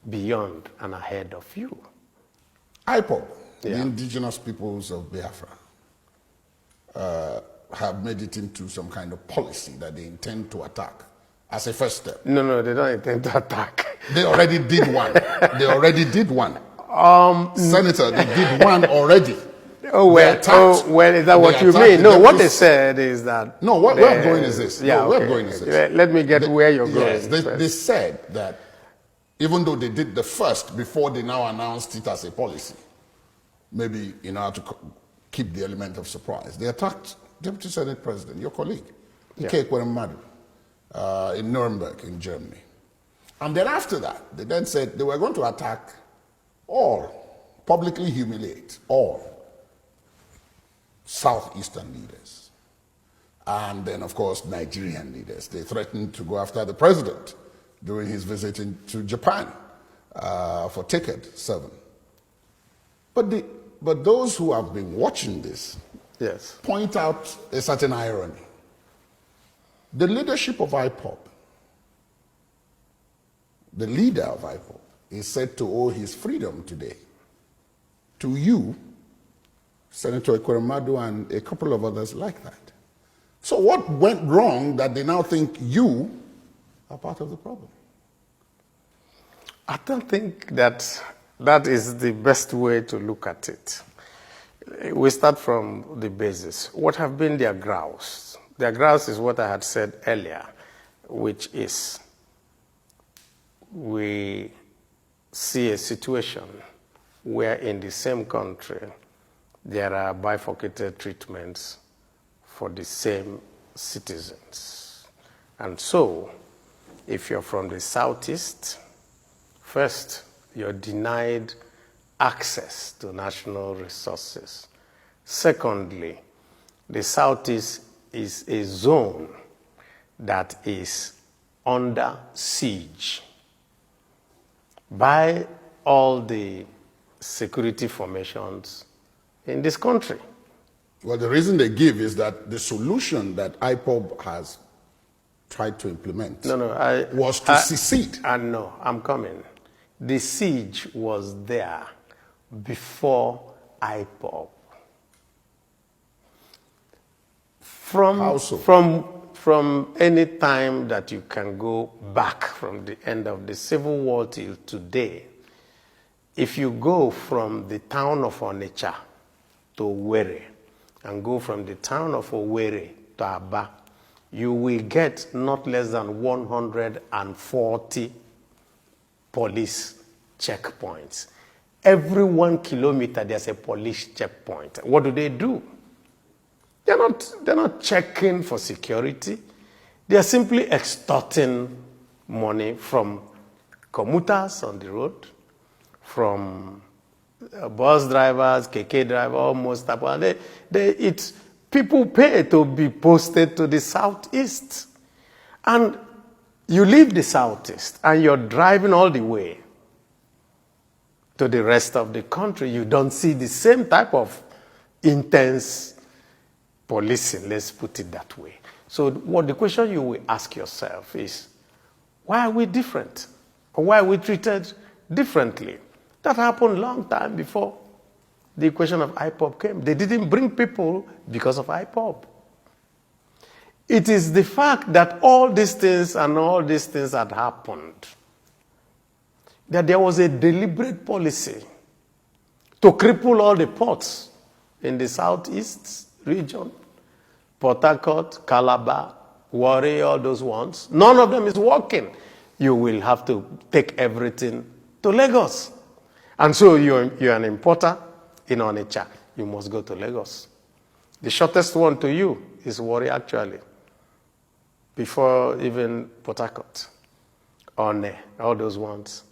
beyond and ahead of you. IPOB, the indigenous peoples of Biafra, have made it into some kind of policy that they intend to attack as a first step. No, they don't intend to attack. They already did one. They already did one. Senator, they did one already. Oh, well, is that what you mean? No, what they said is that... No, where I'm going is this. Yeah, no, where I'm going is this. Let me get where you're going. Yes, they said that even though they did the first before they now announced it as a policy, maybe in order to keep the element of surprise, they attacked Deputy Senate President, your colleague, Ike Ekweremadu, in Nuremberg, in Germany. And then after that, they then said they were going to attack all, publicly humiliate all Southeastern leaders. And then, of course, Nigerian leaders. They threatened to go after the president during his visit to Japan for Ticket 7. But those who have been watching this point out a certain irony. The leadership of IPOB, the leader of IPOB, is said to owe his freedom today to you, Senator Ekweremadu, and a couple of others like that. So what went wrong that they now think you are part of the problem? I don't think that is the best way to look at it. We start from the basis. What have been their grouse? Their grouse is what I had said earlier, which is we see a situation where in the same country there are bifurcated treatments for the same citizens. And so, if you're from the Southeast, first, you're denied access to national resources. Secondly, the Southeast is a zone that is under siege by all the security formations in this country. Well, the reason they give is that the solution that IPOB has tried to implement was to secede. No, I'm coming. The siege was there before IPOB. How so? From any time that you can go back from the end of the Civil War till today, if you go from the town of Onitsha to Owerri and go from the town of Owerri to Aba, you will get not less than 140 police checkpoints. Every 1 kilometer, there's a police checkpoint. What do? They're not checking for security. They are simply extorting money from commuters on the road, from bus drivers, KK drivers, almost. People pay to be posted to the Southeast. And you leave the Southeast and you're driving all the way to the rest of the country. You don't see the same type of intense policing, let's put it that way. So the question you will ask yourself is, why are we different? Or why are we treated differently? That happened a long time before the question of IPOB came. They didn't bring people because of IPOB. It is the fact that all these things had happened, that there was a deliberate policy to cripple all the ports in the Southeast region, Port Harcourt, Calabar, Warri, all those ones. None of them is working. You will have to take everything to Lagos. And so you're an importer in Onitsha. You must go to Lagos. The shortest one to you is Warri, actually, before even Port Harcourt, One, all those ones.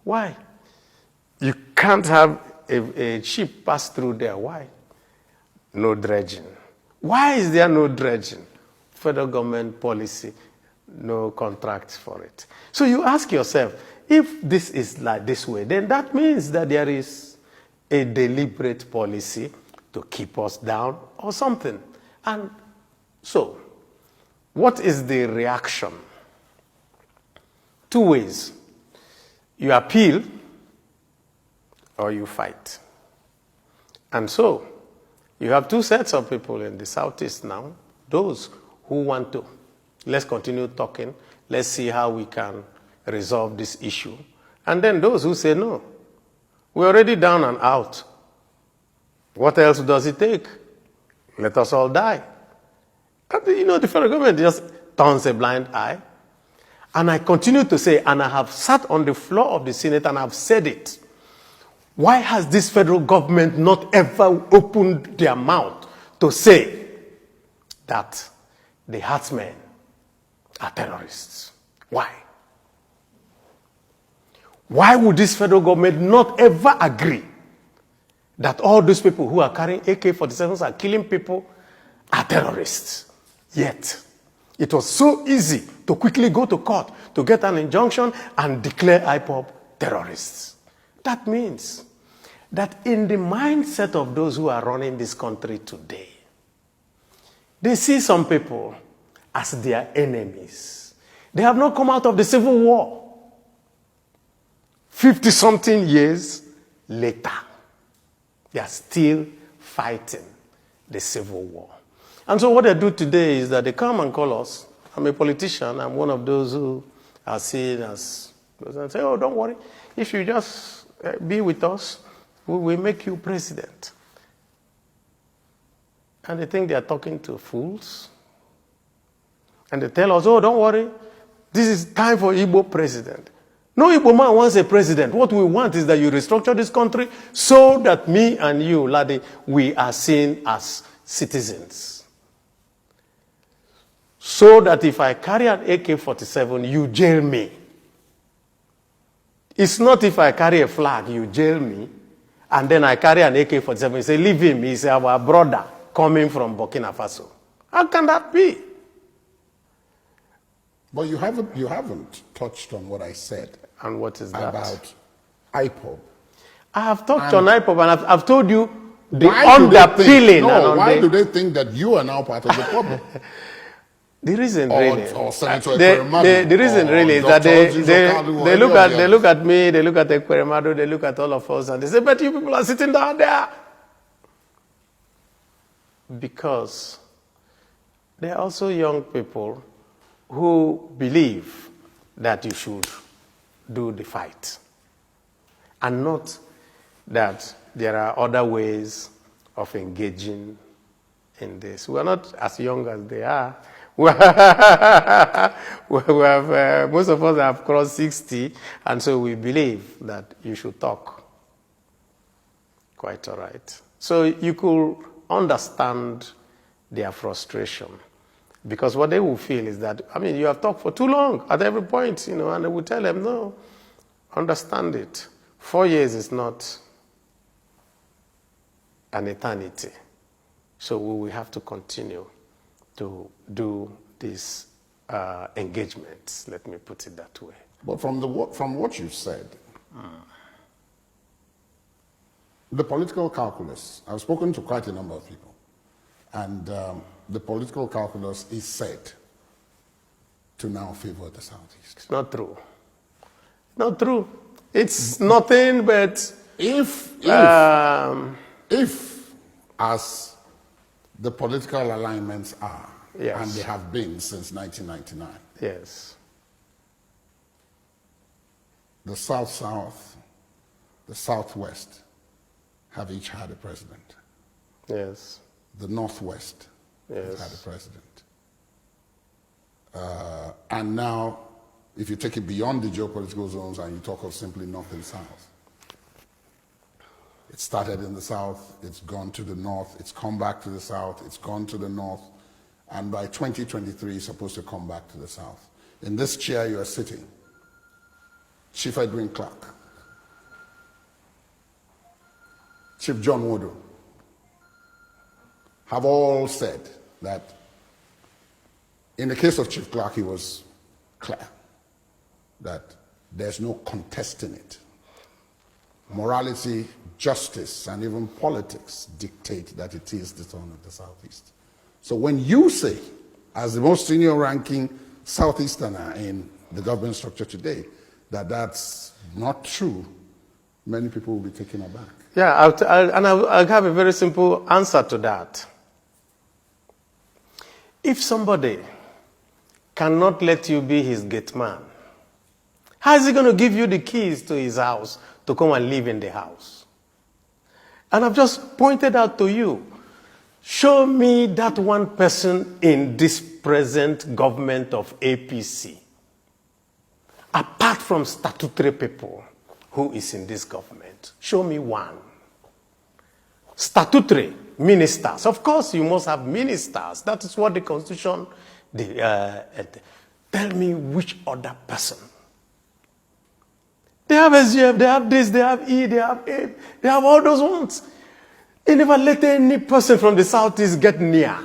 Why? You can't have a ship pass through there. Why? No dredging. Why is there no dredging? Federal government policy, no contracts for it. So you ask yourself, if this is like this way, then that means that there is a deliberate policy to keep us down or something. And so, what is the reaction? Two ways. You appeal or you fight. And so, you have two sets of people in the Southeast now. Those who want to, let's continue talking, let's see how we can resolve this issue. And then those who say, no, we're already down and out. What else does it take? Let us all die. And, the federal government just turns a blind eye. And I continue to say, and I have sat on the floor of the Senate and I've said it, why has this federal government not ever opened their mouth to say that the herdsmen are terrorists? Why? Why would this federal government not ever agree that all those people who are carrying AK-47s are killing people are terrorists? Yet, it was so easy to quickly go to court to get an injunction and declare IPOB terrorists. That means that in the mindset of those who are running this country today, they see some people as their enemies. They have not come out of the Civil War. 50-something years later, they are still fighting the Civil War. And so what they do today is that they come and call us. I'm a politician. I'm one of those who are seen as, and say, oh, don't worry. If you just be with us, we will make you president. And they think they are talking to fools. And they tell us, oh, don't worry. This is time for Igbo president. No Igbo man wants a president. What we want is that you restructure this country so that me and you, Ladi, we are seen as citizens. So that if I carry an AK-47, you jail me. It's not if I carry a flag, you jail me, and then I carry an AK-47, you say, leave him, he's our brother coming from Burkina Faso. How can that be? But you haven't touched on what I said. And what is that? About IPOB. I have touched on IPOB, and I've told you the why underpilling. Why do they think that you are now part of the problem? The reason really, the reason really is that they look at me, they look at Ekweremadu, they look at all of us, and they say, but you people are sitting down there. Because there are also young people who believe that you should do the fight, and not that there are other ways of engaging in this. We are not as young as they are. Most of us have crossed 60, and so we believe that you should talk. Quite all right. So you could understand their frustration, because what they will feel is that, you have talked for too long at every point, and they will tell them, no, understand it. 4 years is not an eternity. So we will have to continue to do these engagements, let me put it that way. But from what you've said, the political calculus, I've spoken to quite a number of people, and the political calculus is said to now favor the Southeast. It's not true. Not true. It's nothing but... If as the political alignments are, yes, and they have been since 1999. Yes. The South-South, the Southwest have each had a president. Yes. The Northwest has had a president. And now, if you take it beyond the geopolitical zones and you talk of simply North and South, it started in the South, it's gone to the North, it's come back to the South, it's gone to the North, and by 2023 it's supposed to come back to the South. In this chair you are sitting, Chief Edwin Clark, Chief John Wodo, have all said that in the case of Chief Clark, he was clear that there's no contesting it. Morality, justice, and even politics dictate that it is the turn of the Southeast. So when you say, as the most senior ranking Southeasterner in the government structure today, that that's not true, many people will be taken aback. Yeah, I'll have a very simple answer to that. If somebody cannot let you be his gate man, how is he going to give you the keys to his house to come and live in the house? And I've just pointed out to you, show me that one person in this present government of APC, apart from statutory people, who is in this government. Show me one. Statutory ministers. Of course, you must have ministers. That is what the Constitution, tell me which other person. They have SGF, they have this, they have E, they have A, they have all those ones. They never let any person from the Southeast get near.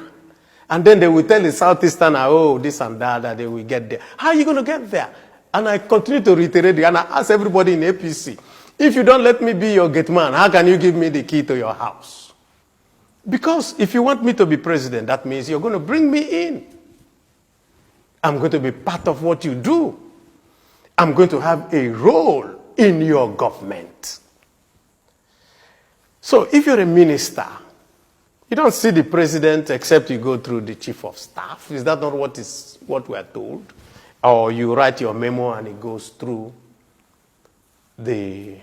And then they will tell the Southeastern, oh, this and that they will get there. How are you going to get there? And I continue to reiterate, and I ask everybody in APC, if you don't let me be your gate man, how can you give me the key to your house? Because if you want me to be president, that means you're going to bring me in. I'm going to be part of what you do. I'm going to have a role in your government. So if you're a minister, you don't see the president except you go through the chief of staff. Is that not what we are told? Or you write your memo and it goes through the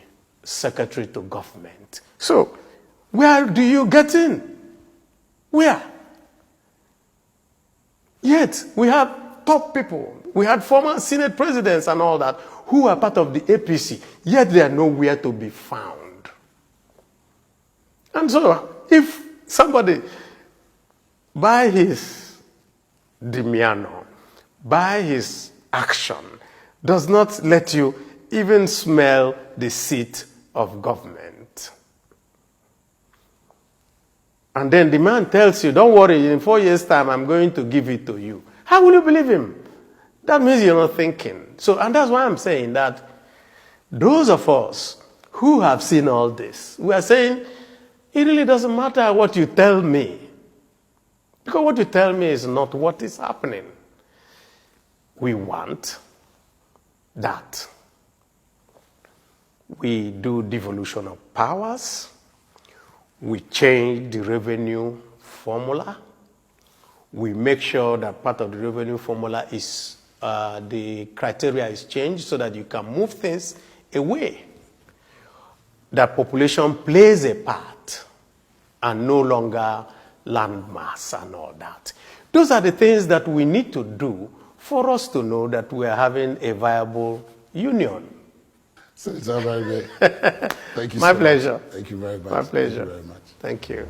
secretary to government. So where do you get in? Where? Yet we have top people. We had former Senate presidents and all that who are part of the APC, yet they are nowhere to be found. And so if somebody, by his demeanor, by his action, does not let you even smell the seat of government, and then the man tells you, don't worry, in 4 years' time, I'm going to give it to you, how will you believe him? That means you're not thinking. So, and that's why I'm saying that those of us who have seen all this, we are saying, it really doesn't matter what you tell me, because what you tell me is not what is happening. We want that we do devolution of powers, we change the revenue formula, we make sure that part of the revenue formula is, the criteria is changed so that you can move things away. That population plays a part and no longer land mass and all that. Those are the things that we need to do for us to know that we are having a viable union. Senator Abaribe, thank you My so pleasure. much. Thank you very much. My pleasure. Thank you very much. Thank you.